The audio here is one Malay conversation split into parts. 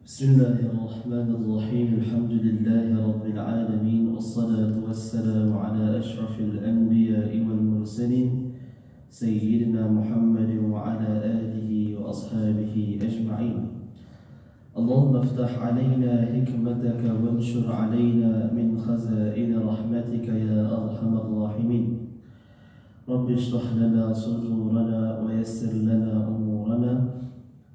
بسم الله الرحمن الرحيم. الحمد لله رب العالمين، والصلاة والسلام على أشرف الأنبياء والمرسلين سيدنا محمد وعلى آله وأصحابه أجمعين. اللهم افتح علينا حكمتك وانشر علينا من خزائن رحمتك يا أرحم الراحمين. رب اشرح لنا صدورنا ويسر لنا أمورنا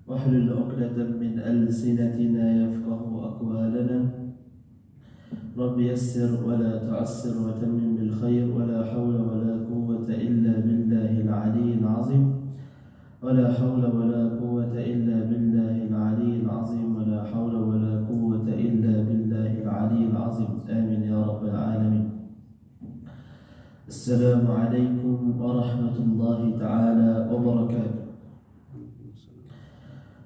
واحلل عقدة من ألسنتنا يفقه أقوالنا. رب يسر ولا تعسر وتمم بالخير، ولا حول ولا قوة إلا بالله العلي العظيم. ولا حول ولا قوة إلا بالله العلي العظيم. ولا حول ولا قوة إلا بالله العلي العظيم. آمين يا رب العالمين. السلام عليكم ورحمة الله تعالى وبركاته.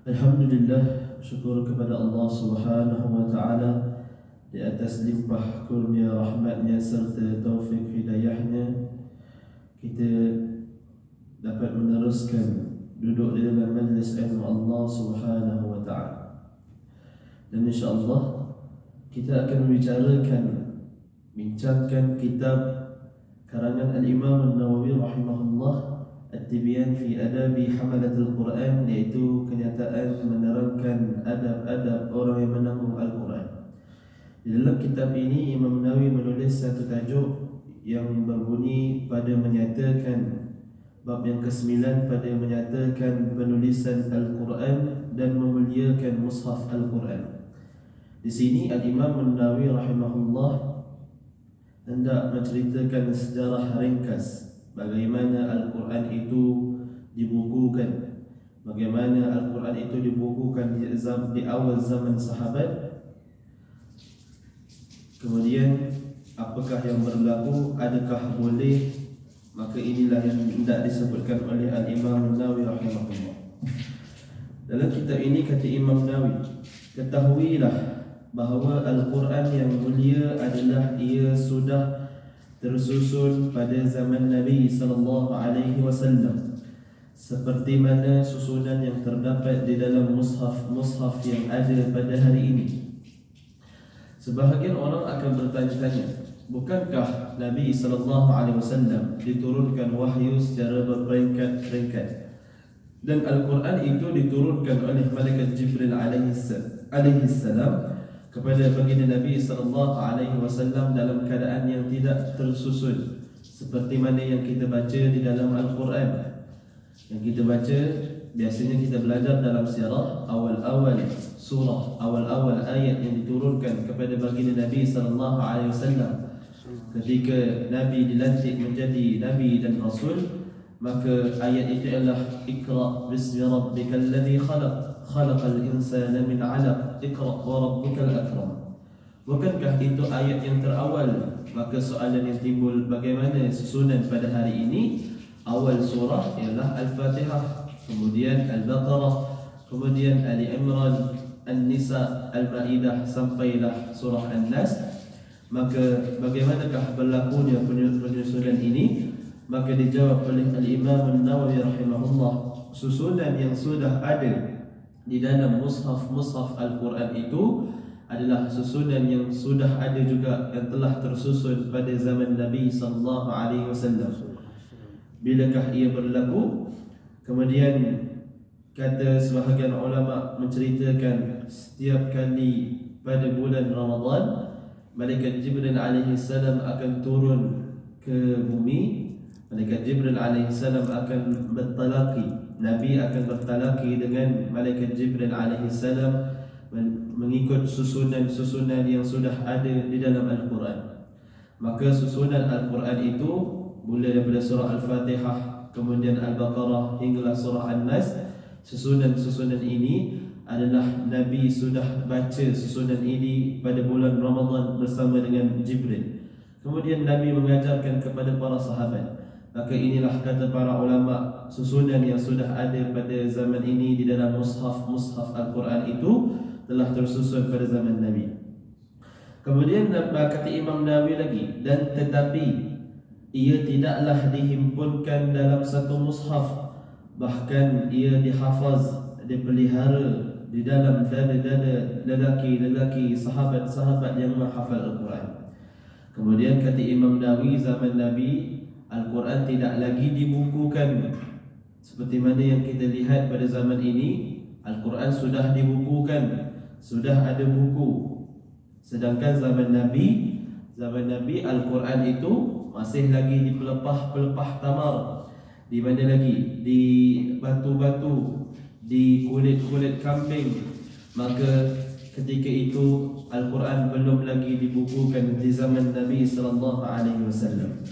Alhamdulillah, syukur kepada Allah Subhanahu wa taala di atas limpah kurnia rahmatnya serta taufik hidayahnya, kita dapat meneruskan duduk di dalam majlis ilmu Allah Subhanahu wa taala. Dan insya-Allah kita akan bincangkan kitab karangan Al-Imam An-Nawawi rahimahullah, At-Tibyan fi Adabi Hamalatul Quran, iaitu kenyataan menerangkan adab-adab orang yang menanggung Al-Quran. Di dalam kitab ini Imam Nawawi menulis satu tajuk yang berbunyi pada menyatakan, bab yang ke-9 pada menyatakan penulisan Al-Quran dan memuliakan mushaf Al-Quran. Di sini Al-Imam An-Nawawi rahimahullah hendak menceritakan sejarah ringkas bagaimana Al-Quran itu dibukukan, bagaimana Al-Quran itu dibukukan di awal zaman sahabat. Kemudian apakah yang berlaku, adakah boleh, maka inilah yang hendak disebutkan oleh Al-Imam Nawawi rahimahullah. Dalam kitab ini kata Imam Nawawi, ketahuilah bahawa Al-Quran yang mulia adalah ia sudah tersusun pada zaman Nabi SAW, seperti mana susunan yang terdapat di dalam mushaf yang ada pada hari ini. Sebahagian orang akan bertanya-tanya, bukankah Nabi SAW diturunkan wahyu secara berperingkat-peringkat, dan Al-Quran itu diturunkan oleh malaikat Jibril alaihissalam kepada baginda Nabi SAW dalam keadaan yang tidak tersusun, seperti mana yang kita baca di dalam Al-Quran. Yang kita baca, biasanya kita belajar dalam sirah, awal-awal surah, awal-awal ayat yang diturunkan kepada baginda Nabi SAW ketika Nabi dilantik menjadi Nabi dan Rasul. Maka ayat itu adalah Iqra bismi rabbikal ladzi khalaq, khalaqal insana min 'alaq, Iqra wa rabbukal akram. Bukankah itu ayat yang terawal? Maka soalan yang timbul, bagaimana susunan pada hari ini? Awal surah ialah Al-Fatihah, kemudian Al-Baqarah, kemudian Ali Imran, An-Nisa, Al-Ma'idah, sampailah surah An-Nas. Maka bagaimanakah berlakunya penyusunan ini? Maka dijawab oleh Al-Imam An-Nawawi rahimahullah, susunan yang sudah ada di dalam mushaf Al-Quran itu adalah susunan yang sudah ada juga, yang telah tersusun pada zaman Nabi SAW. Bilakah ia berlaku? Kemudian kata sebahagian ulama menceritakan, setiap kali pada bulan Ramadan, malaikat Jibril alaihissalam akan turun ke bumi. Malaikat Jibril alaihissalam akan bertalaki, Nabi akan bertalaki dengan malaikat Jibril alaihissalam mengikut susunan yang sudah ada di dalam Al-Quran. Maka susunan Al-Quran itu mulai daripada surah Al-Fatihah, kemudian Al-Baqarah hinggalah surah An-Nas. Susunan ini adalah Nabi sudah baca susunan ini pada bulan Ramadan bersama dengan Jibril. Kemudian Nabi mengajarkan kepada para sahabat. Maka inilah kata para ulama, susunan yang sudah ada pada zaman ini di dalam mushaf Al-Quran itu telah tersusun pada zaman Nabi. Kemudian kata Imam Nawawi lagi, dan tetapi ia tidaklah dihimpunkan dalam satu mushaf, bahkan ia dihafaz, dipelihara di dalam dada-dada lelaki-lelaki sahabat-sahabat yang menghafal Al-Quran. Kemudian kata Imam Nawawi, zaman Nabi Al-Quran tidak lagi dibukukan seperti mana yang kita lihat pada zaman ini. Al-Quran sudah dibukukan, sudah ada buku. Sedangkan zaman Nabi Al-Quran itu masih lagi di pelepah-pelepah tamar. Di mana lagi? Di batu-batu, di kulit-kulit kambing. Maka ketika itu Al-Quran belum lagi dibukukan di zaman Nabi SAW.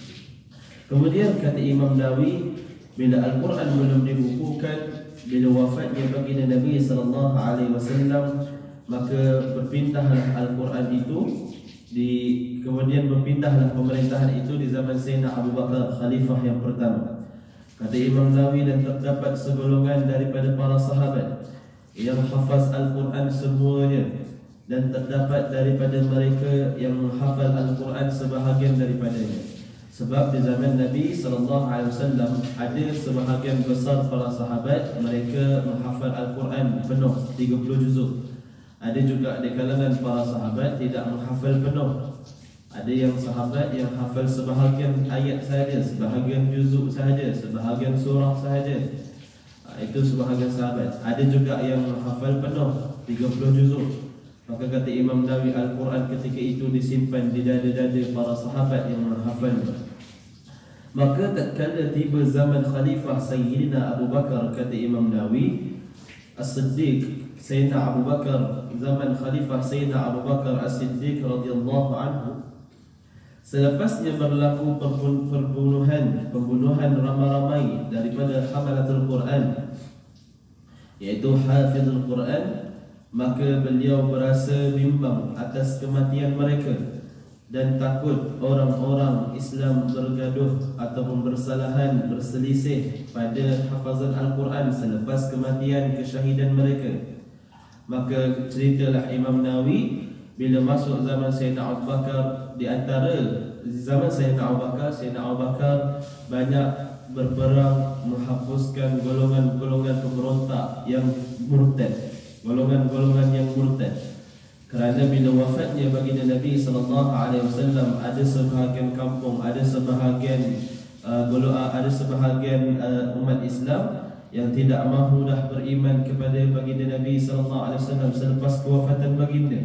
Kemudian kata Imam Nawawi, bila Al-Quran belum dibukukan, bila wafatnya baginda Nabi SAW, maka berpindahlah Al-Quran itu kemudian berpindahlah pemerintahan itu di zaman Sayyidina Abu Bakar, khalifah yang pertama. Kata Imam Nawawi, dan terdapat segolongan daripada para sahabat yang hafaz Al-Quran semuanya, dan terdapat daripada mereka yang menghafal Al-Quran sebahagian daripadanya. Sebab di zaman Nabi SAW ada sebahagian besar para sahabat mereka menghafal Al-Quran penuh 30 juzuk. Ada juga di kalangan para sahabat tidak menghafal penuh. Ada yang sahabat yang hafal sebahagian ayat sahaja, sebahagian juzuk sahaja, sebahagian surah sahaja. Itu sebahagian sahabat. Ada juga yang menghafal penuh 30 juzuk. Maka kata Imam Nawawi, Al-Quran ketika itu disimpan di dada-dada para sahabat yang menghafalnya. Maka tatkala tiba zaman Khalifah Sayyidina Abu Bakar, kata Imam Nawawi, As-Siddiq, Sayyidina Abu Bakar, zaman Khalifah Sayyidina Abu Bakar As-Siddiq radhiyallahu anhu, selepasnya berlaku pembunuhan ramai-ramai daripada hamalatul Quran, iaitu hafizul Quran, maka beliau berasa bimbang atas kematian mereka dan takut orang-orang Islam bergaduh ataupun berselisih pada hafazan Al-Quran selepas kematian kesyahidan mereka. Maka ceritalah Imam Nawawi, bila masuk zaman Sayyidina Abu Bakar, di antara zaman Sayyidina Abu Bakar banyak berperang menghapuskan golongan-golongan pemberontak yang murtad, golongan-golongan yang murtad. Kerana bila wafatnya baginda Nabi SAW, ada sebahagian kampung, ada sebahagian umat Islam yang tidak mahu dah beriman kepada baginda Nabi SAW selepas kewafatan baginda.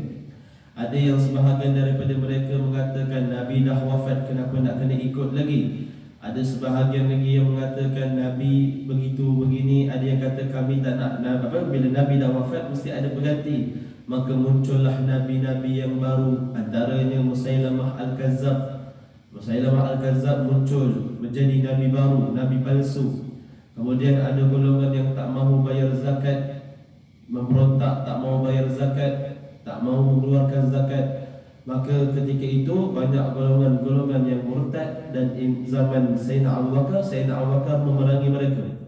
Ada yang sebahagian daripada mereka mengatakan Nabi dah wafat, kenapa nak kena ikut lagi? Ada sebahagian lagi yang mengatakan Nabi begitu begini. Ada yang kata kami tak nak, bila Nabi dah wafat mesti ada pengganti. Maka muncullah Nabi-Nabi yang baru, antaranya Musailamah Al-Kazzab. Musailamah Al-Kazzab muncul menjadi Nabi baru, Nabi palsu. Kemudian ada golongan yang tak mahu bayar zakat, memberontak, tak mahu bayar zakat, tak mahu mengeluarkan zakat. Maka ketika itu banyak golongan-golongan yang murtad, dan zaman Sayyidina Abu Bakar memerangi mereka.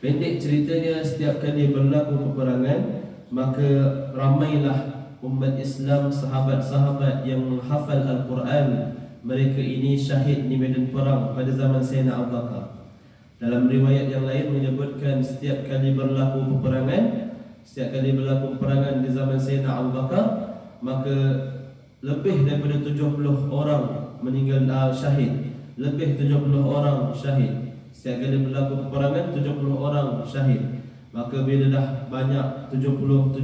Pendek ceritanya, setiap kali berlaku peperangan, maka ramailah umat Islam, sahabat-sahabat yang menghafal Al-Quran, mereka ini syahid di medan perang pada zaman Sayyidina Abu Bakar. Dalam riwayat yang lain menyebutkan setiap kali berlaku peperangan di zaman Sayyidina Abu Bakar, maka lebih daripada 70 orang meninggal syahid. Lebih 70 orang syahid. Setiap kali berlaku peperangan 70 orang syahid. Maka bila dah banyak 70,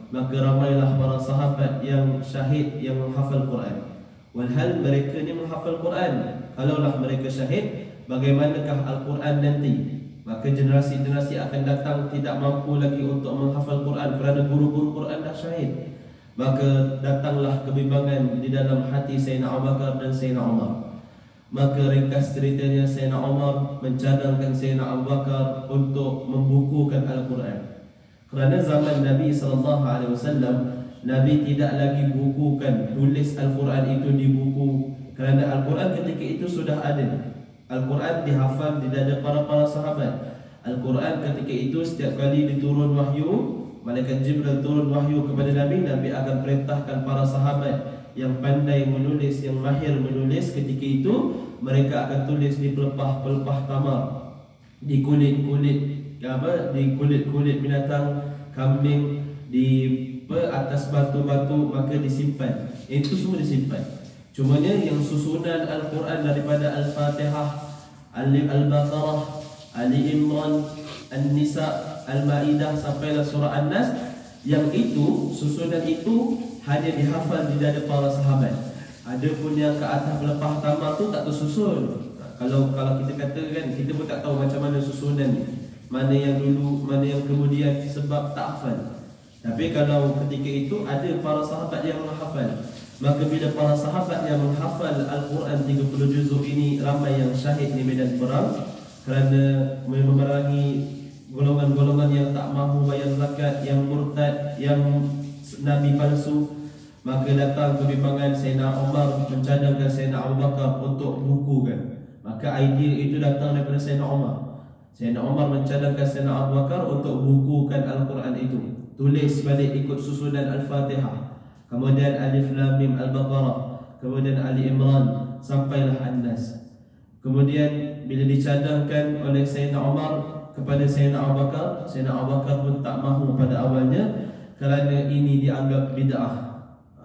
maka ramailah para sahabat yang syahid yang menghafal Quran. Walhal mereka ni menghafal Quran. Kalaulah mereka syahid, bagaimanakah Al-Quran nanti? Maka generasi-generasi akan datang tidak mampu lagi untuk menghafal Quran kerana guru-guru Quran dah syahid. Maka datanglah kebimbangan di dalam hati Sayyidina Abu Bakar dan Sayyidina Umar. Maka ringkas ceritanya, Sayyidina Umar mencadangkan Sayyidina Abu Bakar untuk membukukan Al-Quran. Kerana zaman Nabi SAW, Nabi tidak lagi bukukan, tulis Al-Quran itu di buku. Kerana Al-Quran ketika itu sudah ada. Al-Quran dihafal di dada para sahabat. Al-Quran ketika itu setiap kali diturun wahyu, Malaikat Jibril turun wahyu kepada Nabi, Nabi akan perintahkan para sahabat yang pandai menulis, yang mahir menulis. Ketika itu mereka akan tulis di pelepah-pelepah tamar, di kulit-kulit di kulit-kulit binatang, kambing, di atas batu-batu, maka disimpan. Itu semua disimpan. Cumanya yang susunan Al-Quran daripada Al-Fatihah, Al-Baqarah, Ali Imran, An-Nisa, Al-Ma'idah sampailah surah An-Nas, yang itu, susunan itu hanya dihafal di dada para sahabat. Adapun yang ke atas pelepah tamak tu tak tersusun. Kalau kita katakan, kita pun tak tahu macam mana susunan ni, mana yang dulu, mana yang kemudian, sebab tak hafal. Tapi kalau ketika itu ada para sahabat yang menghafal, maka bila para sahabat yang menghafal Al-Quran 30 juzuk ini, ramai yang syahid di medan perang kerana memerangi golongan-golongan yang tak mahu bayar zakat, yang murtad, yang nabi palsu. Maka datang kebimbangan Sayyidina Umar mencadangkan Sayyidina Abu Bakar untuk bukukan. Maka idea itu datang daripada Sayyidina Umar. Sayyidina Umar mencadangkan Sayyidina Abu Bakar untuk bukukan Al-Quran itu, tulis balik ikut susunan Al-Fatihah, kemudian Alif Lam Mim Al-Baqarah, kemudian Ali Imran sampailah An-Nas. Kemudian bila dicadangkan oleh Sayyidina Umar kepada Sayyidina Abu Bakar, Sayyidina Abu Bakar pun tak mahu pada awalnya kerana ini dianggap bid'ah.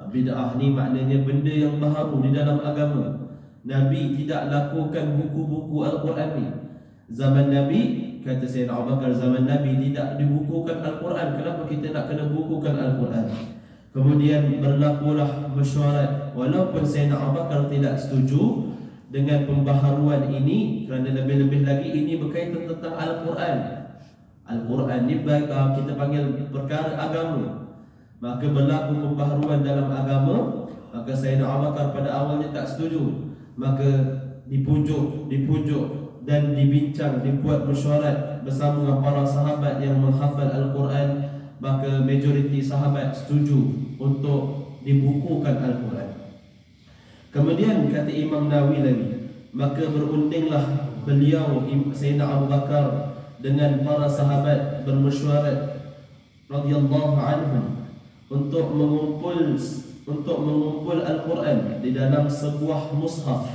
Bid'ah ni maknanya benda yang baharu di dalam agama. Nabi tidak lakukan buku-buku Al-Quran ni. Zaman Nabi, kata Sayyidina Abu Bakar, zaman Nabi tidak dibukukan Al-Quran. Kenapa kita nak kena bukukan Al-Quran? Kemudian berlakulah mesyuarat. Walaupun Sayyidina Abu Bakar tidak setuju dengan pembaharuan ini, kerana lebih-lebih lagi ini berkaitan tentang Al-Quran. Al-Quran ni kita panggil perkara agama. Maka berlaku pembaharuan dalam agama, maka Sayyidina Abu Bakar pada awalnya tak setuju. Maka dipujuk dan dibincang, dibuat mesyuarat bersama dengan para sahabat yang menghafal Al-Quran. Maka majoriti sahabat setuju untuk dibukukan Al-Quran. Kemudian kata Imam Nawawi lagi, maka berundinglah beliau Sayyidina Abu Bakar dengan para sahabat bermesyuarat radhiyallahu anhum untuk mengumpul Al-Quran di dalam sebuah mushaf.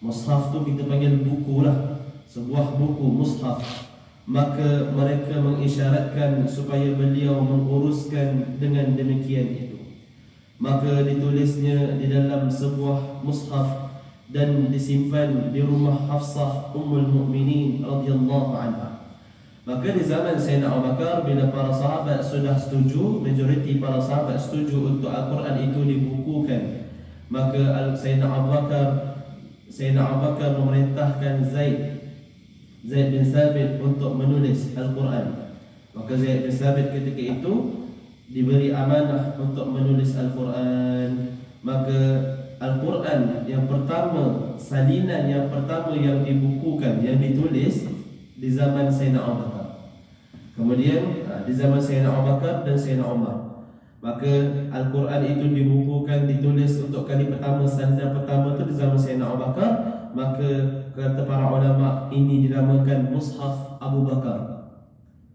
Mushaf tu kita panggil buku lah, sebuah buku mushaf. Maka mereka mengisyaratkan supaya beliau menguruskan dengan demikian itu. Maka ditulisnya di dalam sebuah mushaf dan disimpan di rumah Hafsah Ummul Mukminin radhiyallahu anha. Maka di zaman Sayyidina Abu Bakar, bila para sahabat sudah setuju, majoriti para sahabat setuju untuk Al-Quran itu dibukukan, maka Sayyidina Abu Bakar memerintahkan Zaid bin Thabit untuk menulis Al-Quran. Maka Zaid bin Thabit ketika itu diberi amanah untuk menulis Al-Quran. Maka Al-Quran yang pertama, salinan yang pertama yang dibukukan, yang ditulis di zaman Sayyidina Abu Bakar. Kemudian di zaman Sayyidina Abu Bakar dan Sayyidina Umar, maka Al-Quran itu dibukukan, ditulis untuk kali pertama, salinan pertama itu di zaman Sayyidina Abu Bakar. Maka kata para ulama, ini dinamakan Mushaf Abu Bakar.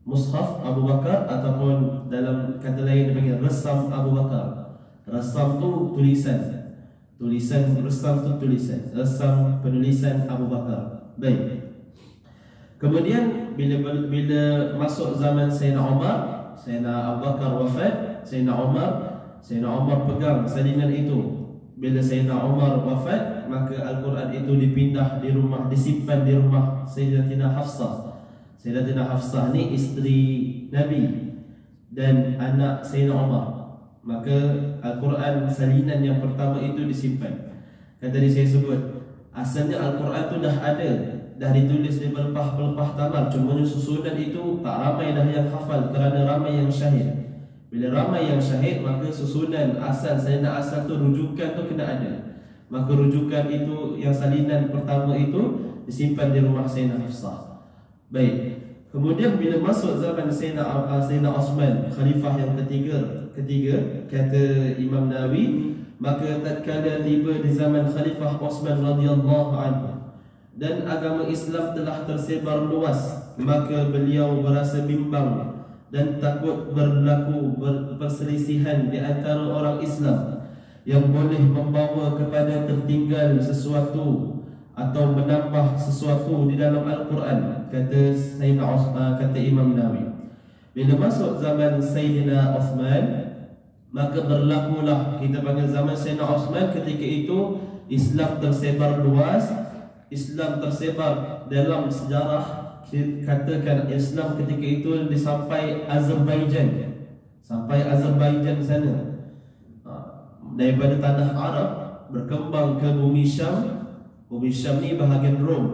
Mushaf Abu Bakar, ataupun dalam kata lain dipanggil Resam Abu Bakar. Resam tu tulisan, resam tu tulisan, resam penulisan Abu Bakar. Baik. Kemudian bila masuk zaman Sayyidina Umar, Sayyidina Abu Bakar wafat, Sayyidina Umar pegang salinan itu. Bila Sayyidina Umar wafat, maka Al-Quran itu dipindah di rumah, disimpan di rumah Sayyidatina Hafsah. Sayyidatina Hafsah ni isteri Nabi dan anak Sayyidina Umar. Maka Al-Quran salinan yang pertama itu disimpan. Kan tadi saya sebut, asalnya Al-Quran tu dah ada, dah ditulis di pelepah-pelepah tamar. Cuma susunan itu tak ramai dah yang hafal kerana ramai yang syahid. Bila ramai yang syahid, maka susunan asal, salinan asal tu, rujukan tu kena ada. Maka rujukan itu, yang salinan pertama itu disimpan di rumah Sayyidina Hafsah. Baik. Kemudian bila masuk zaman Sayyidina Osman, khalifah yang ketiga, kata Imam Nawawi, maka tatkala tiba di zaman Khalifah Osman radhiyallahu anhu dan agama Islam telah tersebar luas, maka beliau berasa bimbang dan takut berlaku perselisihan di antara orang Islam yang boleh membawa kepada tertinggal sesuatu atau menambah sesuatu di dalam Al-Quran. kata kata Imam Nawawi. Bila masuk zaman Sayyidina Osman, maka berlakulah kita panggil zaman Sayyidina Osman. Ketika itu Islam tersebar luas, Islam tersebar dalam sejarah. Katakan Islam ketika itu sampai Azerbaijan, sana. Daripada tanah Arab berkembang ke bumi Syam. Bumi Syam ni bahagian Rom,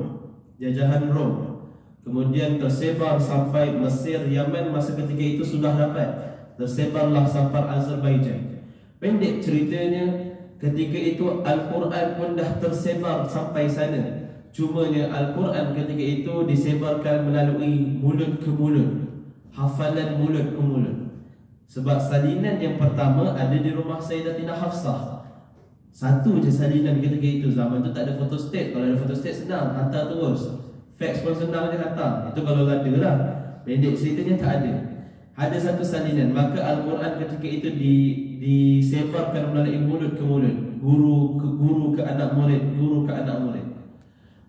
jajahan Rom. Kemudian tersebar sampai Mesir, Yaman. Masa ketika itu sudah dapat, tersebarlah sampai Azerbaijan. Pendek ceritanya, ketika itu Al-Quran pun dah tersebar sampai sana. Cumanya Al-Quran ketika itu disebarkan melalui mulut ke mulut, hafalan mulut ke mulut. Sebab salinan yang pertama ada di rumah Sayyidatina Hafsah. Satu je salinan ketika itu. Zaman tu tak ada photostat. Kalau ada photostat senang, hantar terus. Fax pun senang dia hantar. Itu kalau ada lah. Pendek ceritanya tak ada. Ada satu salinan. Maka Al-Quran ketika itu disebarkan melalui mulut ke mulut, guru ke anak murid, guru ke anak murid.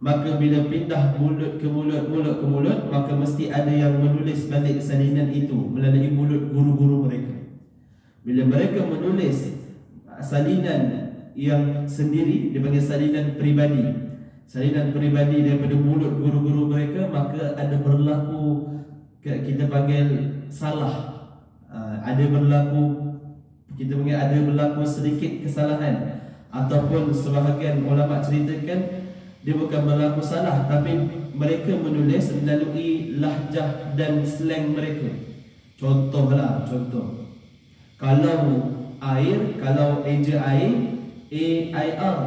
Maka bila pindah mulut ke mulut, mulut ke mulut, maka mesti ada yang menulis balik salinan itu melalui mulut guru-guru mereka. Bila mereka menulis salinan yang sendiri, dipanggil salinan peribadi. Salinan peribadi daripada mulut guru-guru mereka, maka ada berlaku, kita panggil salah. Ada berlaku, kita panggil ada berlaku sedikit kesalahan. Ataupun sebahagian ulama ceritakan dia bukan berlaku salah, tapi mereka menulis melalui lahjah dan slang mereka. Contohlah, kalau air, kalau eja air, A-I-R,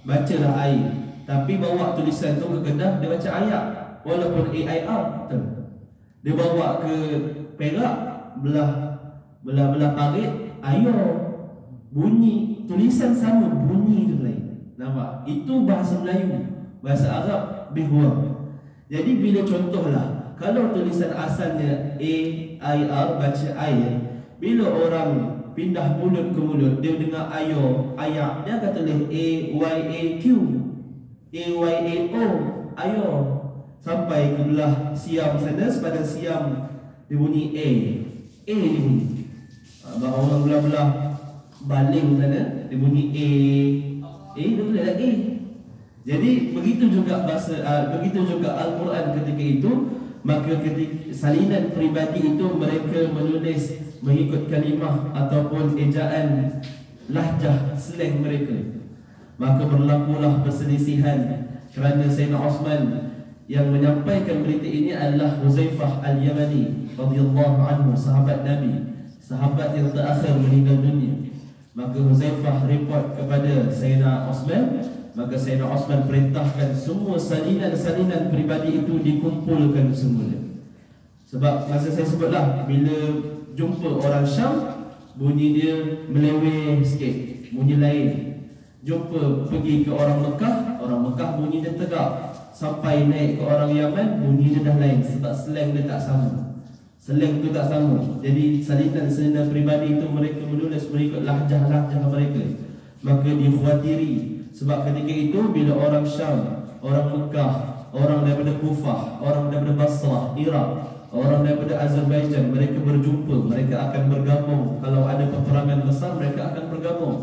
bacalah air. Tapi bawa tulisan tu ke Kedah, dia baca ayak, walaupun A-I-R, betul. Dia bawa ke Perak, belah parit, ayo, bunyi, tulisan sama, bunyi tu lain. Nampak? Itu bahasa Melayu, bahasa Arab lebih. Jadi bila contohlah, kalau tulisan asalnya A-I-R, baca air, bila orang pindah mulut ke mulut, dia dengar ayo, ayak, dia akan tulis A-Y-A-Q, A-Y-A-O, ayo. Sampai ke belah Siam sana, sepadan Siam dia bunyi A dia bunyi. Orang belah-belah Baling sana, dia bunyi dia tulis lagi A. Jadi begitu juga begitu juga Al-Quran ketika itu. Maka ketika salinan peribadi itu, mereka menulis mengikut kalimah ataupun ejaan lahjah slang mereka. Maka berlakulah perselisihan kerana Sayyidina Osman yang menyampaikan berita ini adalah Huzaifah Al-Yamani radhiyallahu anhu, sahabat Nabi, sahabat yang terakhir meninggal dunia. Maka Huzaifah report kepada Sayyidina Osman. Maka Sayyidina Osman perintahkan semua salinan-salinan peribadi itu dikumpulkan semula. Sebab masa saya sebutlah, bila jumpa orang Syam, bunyi dia meleweh sikit, bunyi lain. Jumpa pergi ke orang Mekah bunyi dia tegak. Sampai naik ke orang Yaman, bunyi dia dah lain. Sebab slang dia tak sama. Slang tu tak sama. Jadi salinan-salinan peribadi itu mereka menulis mengikut lahjah-lahjah mereka. Maka dikhawatiri. Sebab ketika itu bila orang Syam, orang Mekah, orang daripada Kufah, orang daripada Basrah, Iraq, orang daripada Azerbaijan, mereka berjumpa, mereka akan bergabung. Kalau ada peperangan besar, mereka akan bergabung.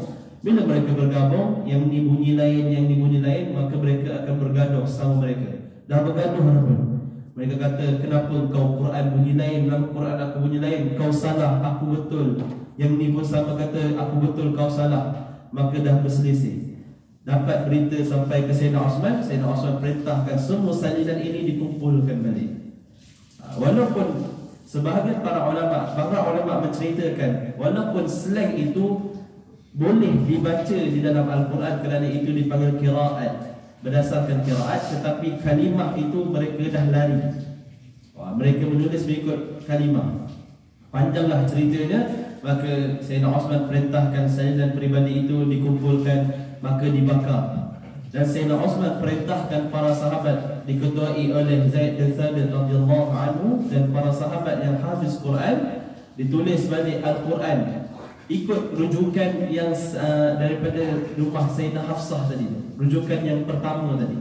Bila mereka bergabung, yang ni bunyi lain, yang ni bunyi lain, maka mereka akan bergaduh sama mereka. Dah bergaduh apa? Mereka kata, kenapa kau Quran bunyi lain, dalam Quran aku bunyi lain, kau salah, aku betul. Yang ni pun sama kata, aku betul, kau salah. Maka dah berselisih. Dapat berita sampai ke Sayyidina Osman. Sayyidina Osman perintahkan semua salinan ini dikumpulkan balik. Walaupun sebahagian para ulama menceritakan, walaupun slang itu boleh dibaca di dalam Al-Quran kerana itu dipanggil qiraat, berdasarkan qiraat, tetapi kalimah itu mereka dah lari. Mereka menulis mengikut kalimah. Panjanglah ceritanya. Maka Sayyidina Osman perintahkan salinan peribadi itu dikumpulkan, maka dibakar. Dan Sayyidina Osman perintahkan para sahabat diketuai oleh Zaid bin Thabit radhiyallahu anhu dan para sahabat yang hafiz Quran, ditulis balik Al-Quran ikut rujukan yang daripada rumah Sayyidah Hafsah tadi, rujukan yang pertama tadi.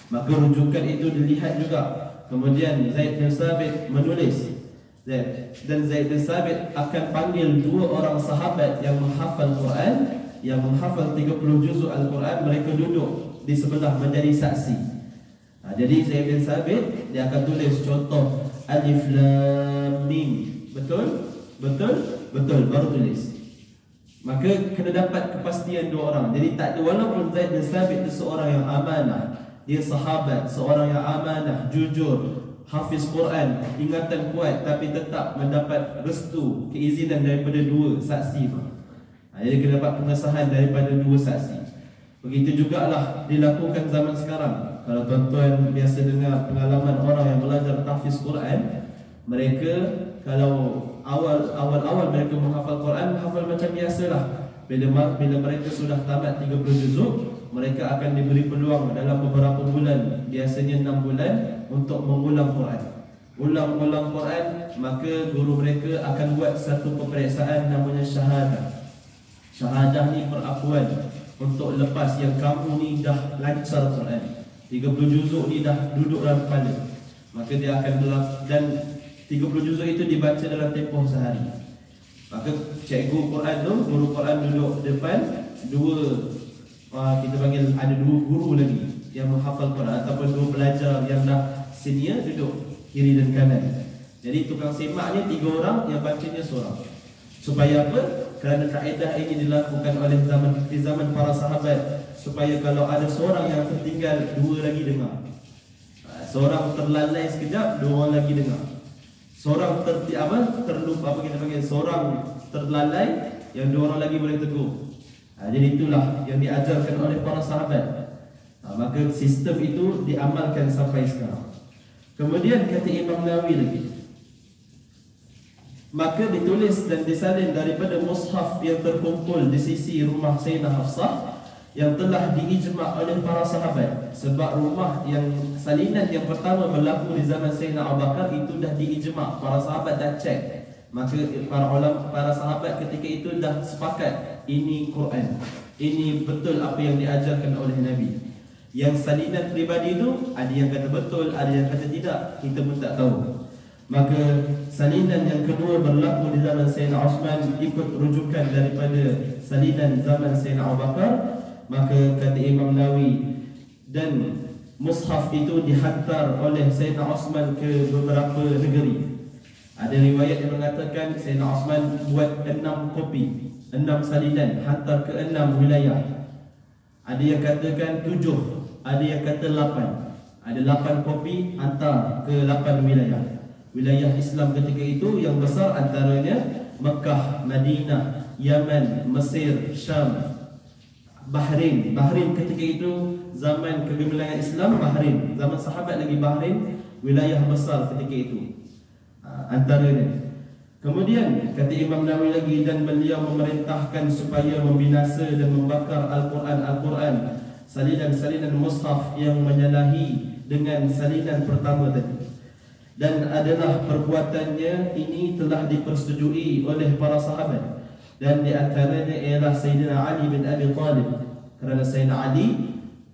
Maka rujukan itu dilihat juga Kemudian Zaid bin Sabit menulis, dan Zaid bin Sabit akan panggil dua orang sahabat yang menghafal Quran, yang menghafal 30 juzuk Al-Quran. Mereka duduk di sebelah menjadi saksi. Jadi Zaid bin Sabit dia akan tulis contoh Alif Lam Mim. Betul? Betul? Betul, baru tulis. Maka kena dapat kepastian dua orang. Jadi tak ada, walaupun Zaid bin Sabit itu seorang yang amanah, dia sahabat, seorang yang amanah, jujur, hafiz Quran, ingatan kuat, tapi tetap mendapat restu, keizinan daripada dua saksi. Jadi kena dapat pengesahan daripada dua saksi. Begitu jugalah dilakukan zaman sekarang. Kalau tuan-tuan biasa dengar pengalaman orang yang belajar tahfiz Quran, mereka kalau awal mereka menghafal Quran, menghafal macam biasalah. Bila mereka sudah tamat 30 juzuk, mereka akan diberi peluang dalam beberapa bulan, biasanya 6 bulan, untuk mengulang Quran. Ulang-ulang Quran, maka guru mereka akan buat satu peperiksaan namanya syahadah. Syahadah ni perakuan untuk lepas yang kamu ni dah lancar Quran, 30 juzuk ni dah duduk dalam kepala. Maka dia akan dan 30 juzuk itu dibaca dalam tempoh sehari. Maka cikgu Quran tu, guru Quran duduk depan, kita panggil ada dua guru lagi yang menghafal Quran, ataupun dua pelajar yang dah senior duduk kiri dan kanan. Jadi tukang semaknya 3 orang, yang bacanya seorang. Supaya apa? Kerana kaedah ini dilakukan oleh zaman para sahabat, supaya kalau ada seorang yang tertinggal, 2 lagi dengar. Seorang terlalai sekejap, 2 orang lagi dengar. Seorang terlupa, kita panggil seorang terlalai, yang 2 orang lagi boleh tegur. Jadi itulah yang diajarkan oleh para sahabat. Maka sistem itu diamalkan sampai sekarang. Kemudian kata Imam Nawawi lagi, maka ditulis dan disalin daripada mushaf yang terkumpul di sisi rumah Sayyidah Hafsah, yang telah diijma' oleh para sahabat. Sebab rumah yang salinan yang pertama berlaku di zaman Sayyidina Abu Bakar itu dah diijma', para sahabat dah cek. Maka para sahabat ketika itu dah sepakat, ini Quran, ini betul apa yang diajarkan oleh Nabi. Yang salinan peribadi itu, ada yang kata betul, ada yang kata tidak, kita pun tak tahu. Maka salinan yang kedua berlaku di zaman Sayyidina Osman, ikut rujukan daripada salinan zaman Sayyidina Abu Bakar. Maka kata Imam Nawawi, dan mushaf itu dihantar oleh Sayyidina Osman ke beberapa negeri. Ada riwayat yang mengatakan Sayyidina Osman buat 6 kopi, 6 salinan, hantar ke 6 wilayah. Ada yang katakan 7, ada yang kata 8. Ada 8 kopi hantar ke 8 wilayah. Wilayah Islam ketika itu yang besar antaranya Mekah, Madinah, Yaman, Mesir, Syam, Bahrain. Bahrain ketika itu zaman kegemilangan Islam, Bahrain. Zaman sahabat lagi Bahrain, wilayah besar ketika itu antaranya. Kemudian kata Imam Nawawi lagi, dan beliau memerintahkan supaya membinasa dan membakar Al-Quran, salinan-salinan mushaf yang menyalahi dengan salinan pertama tadi. Dan adalah perbuatannya ini telah dipersetujui oleh para sahabat, dan di antaranya ialah Sayyidina Ali bin Abi Talib. Kerana Sayyidina Ali,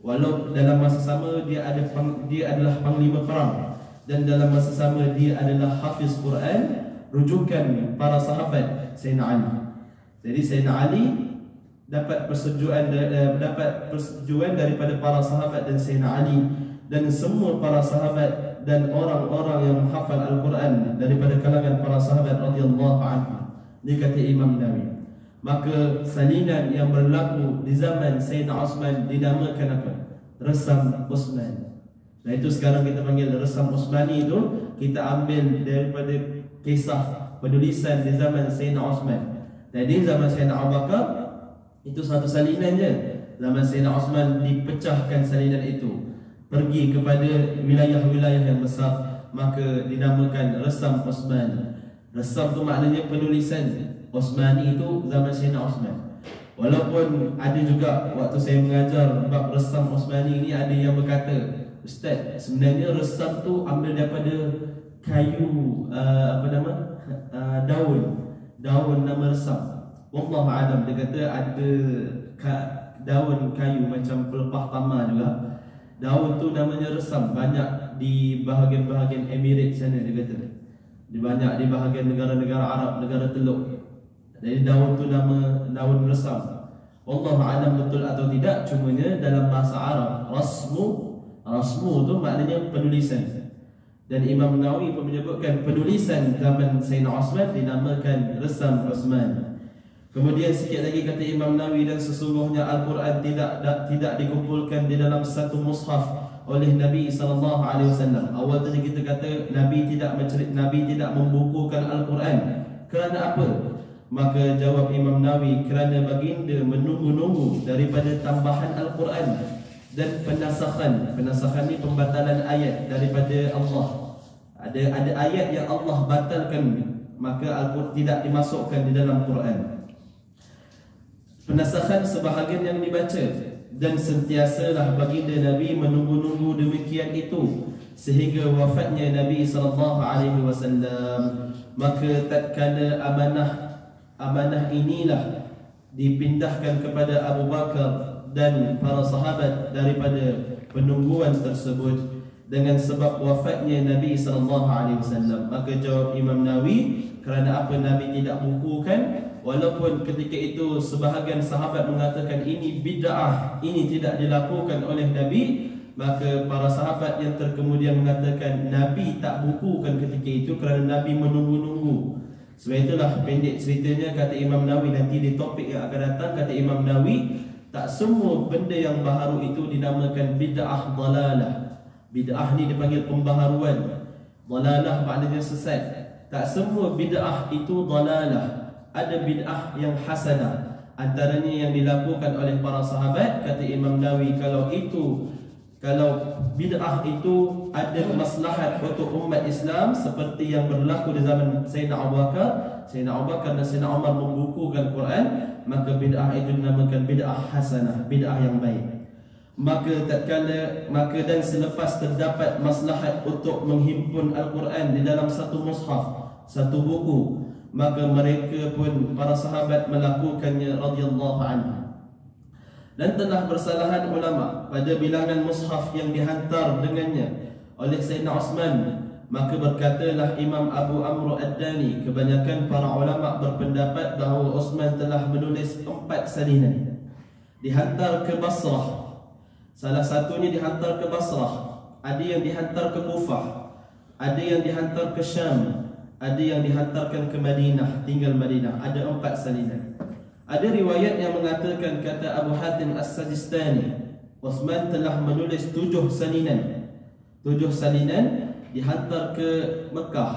walau dalam masa sama dia adalah panglima perang, dan dalam masa sama dia adalah hafiz Quran, rujukan para sahabat Sayyidina Ali. Jadi Sayyidina Ali dapat persetujuan daripada para sahabat dan Sayyidina Ali, dan semua para sahabat dan orang-orang yang menghafal Al-Quran daripada kalangan para sahabat radhiyallahu anhu. Ini kata Imam Nawawi. Maka salinan yang berlaku di zaman Sayyidina Osman dinamakan apa? Resam Osman. Nah itu sekarang kita panggil Resam Osmani. Itu kita ambil daripada kisah penulisan di zaman Sayyidina Osman. Jadi zaman Sayyidina Abu Bakar itu satu salinan je. Zaman Sayyidina Osman dipecahkan salinan itu, pergi kepada wilayah-wilayah yang besar, maka dinamakan Resam Osman. Resam tu maknanya penulisan. Osmani itu zaman Sayyidina Osman. Walaupun ada juga waktu saya mengajar bab Resam Osmani ini, ada yang berkata, Ustaz, sebenarnya resam tu ambil daripada kayu, daun nama resam. Wallahu a'lam. Dia kata ada daun kayu macam pelepah tamar juga. Daun tu namanya resam, banyak di bahagian-bahagian Emirates sana, dia kata. Dia banyak di bahagian negara-negara Arab, negara Teluk. Jadi daun tu nama daun resam. Wallahu a'lam betul atau tidak, cumanya dalam bahasa Arab rasmu tu maknanya penulisan. Dan Imam Nawawi pun menyebutkan penulisan zaman Sayyidina Osman dinamakan resam Osman. Kemudian sikit lagi kata Imam Nawawi, dan sesungguhnya Al-Quran tidak dikumpulkan di dalam satu mushaf oleh Nabi SAW. Awal tadi kita kata Nabi tidak membukukan Al-Quran. Kerana apa? Maka jawab Imam Nawawi, kerana baginda menunggu-nunggu daripada tambahan Al-Quran dan penasakhan. Penasakhan ni pembatalan ayat daripada Allah. Ada ayat yang Allah batalkan, maka Al-Quran tidak dimasukkan di dalam Quran. Penasakhan sebahagian yang dibaca, dan sentiasalah baginda Nabi menunggu-nunggu demikian itu sehingga wafatnya Nabi SAW. Maka tatkala amanah inilah dipindahkan kepada Abu Bakar dan para sahabat daripada penungguan tersebut dengan sebab wafatnya Nabi SAW. Maka jawab Imam Nawawi, kerana apa Nabi tidak bukukan, walaupun ketika itu sebahagian sahabat mengatakan ini bid'ah, ini tidak dilakukan oleh Nabi, maka para sahabat yang terkemudian mengatakan Nabi tak bukukan ketika itu kerana Nabi menunggu-nunggu. Sebab itulah pendek ceritanya, kata Imam Nawawi nanti di topik yang akan datang, kata Imam Nawawi, tak semua benda yang baharu itu dinamakan bid'ah dalalah. Bid'ah ni dipanggil pembaharuan, dalalah maknanya sesat. Tak semua bid'ah itu dalalah. Ada bid'ah yang hasanah, antaranya yang dilakukan oleh para sahabat. Kata Imam Nawawi, kalau bid'ah itu ada maslahat untuk umat Islam seperti yang berlaku di zaman Sayyidina Abu Bakar dan Sayyidina Umar membukukan Quran, maka bid'ah itu dinamakan bid'ah hasanah, bid'ah yang baik. Maka dan selepas terdapat maslahat untuk menghimpun Al-Quran di dalam satu mushaf, satu buku, maka mereka pun para sahabat melakukannya radhiyallahu anhu. Dan telah bersalahan ulama pada bilangan mushaf yang dihantar dengannya oleh Sayyidina Osman. Maka berkatalah Imam Abu Amr Ad-Dani, kebanyakan para ulama berpendapat bahawa Osman telah menulis 4 salinan, dihantar ke Basrah. Salah satunya dihantar ke Basrah, ada yang dihantar ke Kufah, ada yang dihantar ke Syam, ada yang dihantarkan ke Madinah, tinggal Madinah. Ada 4 salinan. Ada riwayat yang mengatakan, kata Abu Hatim As-Sajistani, Osman telah menulis 7 salinan. 7 salinan dihantar ke Mekah,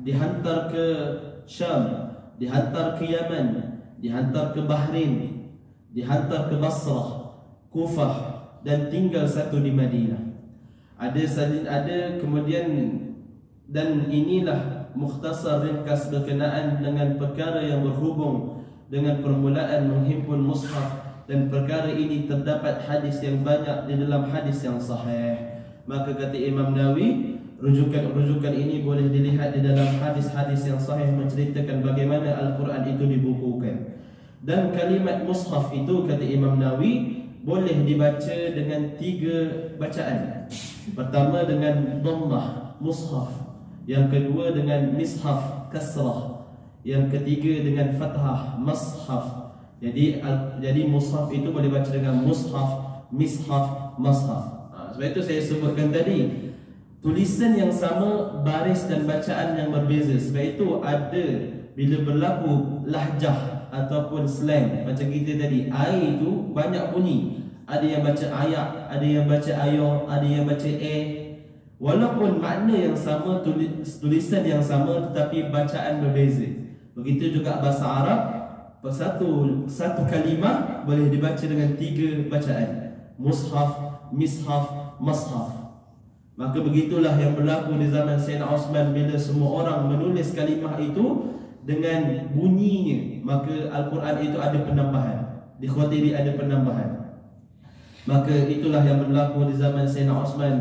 dihantar ke Syam, dihantar ke Yaman, dihantar ke Bahrain, dihantar ke Basrah, Kufah, dan tinggal 1 di Madinah. Ada kemudian, dan inilah mukhtasar ringkas berkenaan dengan perkara yang berhubung dengan permulaan menghimpun mushaf, dan perkara ini terdapat hadis yang banyak di dalam hadis yang sahih. Maka kata Imam Nawawi, rujukan-rujukan ini boleh dilihat di dalam hadis-hadis yang sahih menceritakan bagaimana Al-Quran itu dibukukan. Dan kalimat mushaf itu, kata Imam Nawawi, boleh dibaca dengan 3 bacaan. Pertama dengan dhammah, mushaf. Yang kedua dengan mishaf, kasrah. Yang ketiga dengan fathah, mashaf. Jadi mushaf itu boleh baca dengan mushaf, mishaf, mashaf. Sebab itu saya sebutkan tadi, tulisan yang sama, baris dan bacaan yang berbeza. Sebab itu ada bila berlaku lahjah ataupun slang, macam kita tadi, air itu banyak bunyi. Ada yang baca ayak, ada yang baca ayo, ada yang baca Walaupun makna yang sama, tulisan yang sama, tetapi bacaan berbeza. Begitu juga bahasa Arab, satu kalimah boleh dibaca dengan 3 bacaan, mushaf, mishaf, mashaf. Maka begitulah yang berlaku di zaman Sayyidina Osman. Bila semua orang menulis kalimah itu dengan bunyinya, maka Al-Quran itu ada penambahan, dikhawatiri ada penambahan. Maka itulah yang berlaku di zaman Sayyidina Osman.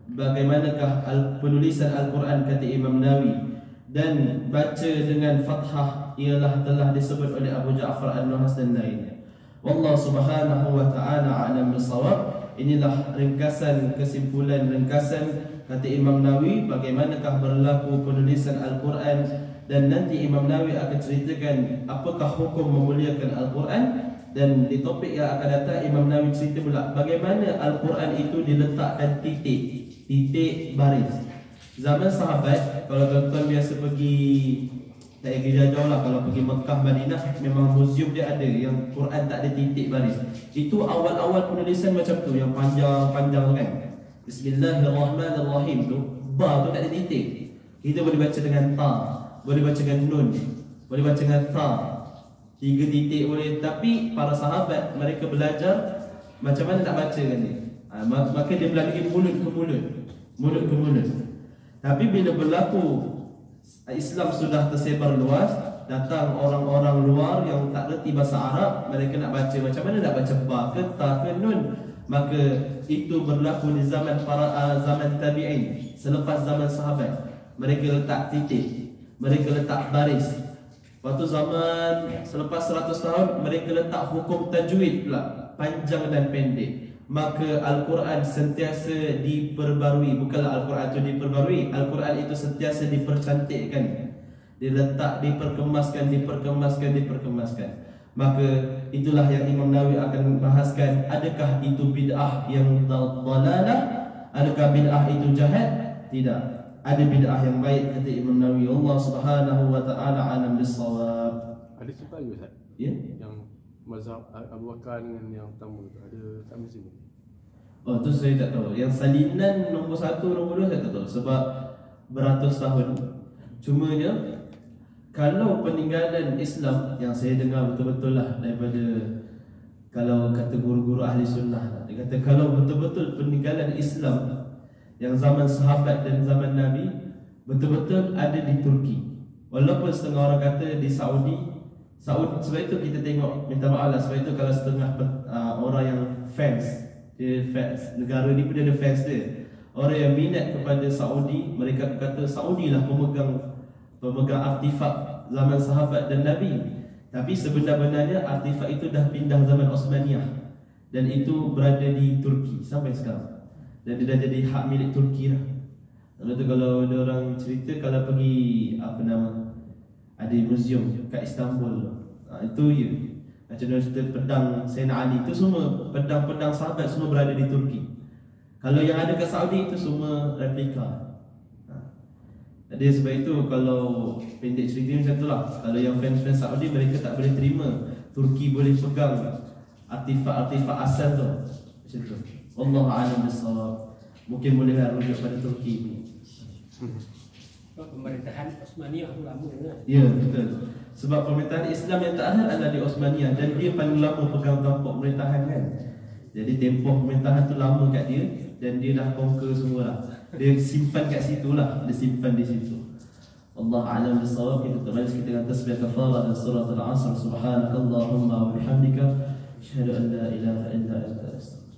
Bagaimanakah penulisan Al-Quran, kata Imam Nawawi. Dan baca dengan fathah ialah telah disebut oleh Abu Ja'far An-Nuhas dan lainnya. Wallahu subhanahu wa ta'ala a'lam bisawab. Inilah ringkasan, kesimpulan ringkasan kata Imam Nawawi, bagaimanakah berlaku penulisan Al-Quran, dan nanti Imam Nawawi akan ceritakan apakah hukum memuliakan Al-Quran. Dan di topik yang akan datang Imam Nawawi cerita pula bagaimana Al-Quran itu diletakkan titik baris. Zaman sahabat, kalau tuan-tuan biasa pergi, tak payah jauh lah, kalau pergi Mekah, Madinah, memang museum dia ada yang Quran tak ada titik baris. Itu awal-awal penulisan macam tu, yang panjang-panjang kan. Bismillahirrahmanirrahim tu, ba tu tak ada titik. Kita boleh baca dengan ta, boleh baca dengan nun, boleh baca dengan ta, 3 titik boleh. Tapi para sahabat mereka belajar macam mana nak baca kan dia. Maka dia belajar mulut ke mulut, mulut ke mulut. Tapi bila berlaku Islam sudah tersebar luas, datang orang-orang luar yang tak reti bahasa Arab, mereka nak baca macam mana nak baca ba ke ta ke nun. Maka itu berlaku di zaman zaman tabi'in, selepas zaman sahabat. Mereka letak titik, mereka letak baris. Waktu zaman selepas 100 tahun, mereka letak hukum tajwid pula, panjang dan pendek. Maka Al-Quran sentiasa diperbarui. Bukanlah Al-Quran itu diperbarui, Al-Quran itu sentiasa dipercantikkan, diletak, diperkemaskan. Maka itulah yang Imam Nawawi akan bahaskan. Adakah itu bid'ah yang dalalah? Adakah bid'ah itu jahat? Tidak. Ada bid'ah yang baik, kata Imam Nawawi. Allah Subhanahu wa taala alam bis-shawab. Ada simpan ke Ustaz? Ya? Yang mazhab Abu Bakar dengan yang pertama tu ada kat musim ni? Oh, tu saya tak tahu. Yang salinan nombor 1, nombor 2 saya tak tahu sebab beratus tahun. Cumanya kalau peninggalan Islam yang saya dengar betul-betul lah daripada, kalau kata guru-guru ahli sunnah, dia kata kalau betul-betul peninggalan Islam yang zaman sahabat dan zaman Nabi betul-betul ada di Turki. Walaupun setengah orang kata di Saudi. Sebab itu kita tengok, minta maaf lah, sebab itu kalau setengah orang yang fans, dia fans, negara ni pun dia ada fans dia. Orang yang minat kepada Saudi, mereka kata Saudi lah pemegang artifak zaman sahabat dan Nabi. Tapi sebenar-benarnya artifak itu dah pindah zaman Osmaniyah, dan itu berada di Turki sampai sekarang, dan dia dah jadi hak milik Turki lah. Lalu tu kalau ada orang cerita, kalau pergi ada museum kat Istanbul, itu ya, macam mana cerita pedang Sayyidina Ali, itu semua pedang-pedang sahabat semua berada di Turki. Kalau yang ada kat Saudi itu semua replika. Jadi sebab itu kalau pendek cerita macam tu lah, kalau yang fans-fans Saudi, mereka tak boleh terima Turki boleh pegang artifak-artifak asal tu. Macam tu. Wallahu a'lam bissawab. Mungkin boleh rujuk pada Turki ni. Pemerintahan Osmaniyah tu lama kan? Ya, betul. Sebab pemerintahan Islam yang terakhir adalah di Osmaniyah, dan dia paling lama pegang tampuk pemerintahan kan. Jadi tempoh pemerintahan tu lama kat dia, dan dia dah conquer semua lah. Dia simpan kat situ lah, dia simpan di situ. Allah a'lam bissawab. Kita terus kita dengan tasbih kafarah dan surah Al-Asr. Subhanakallahumma wa bihamdika, asyhadu an la ilaha illa anta, astaghfiruka.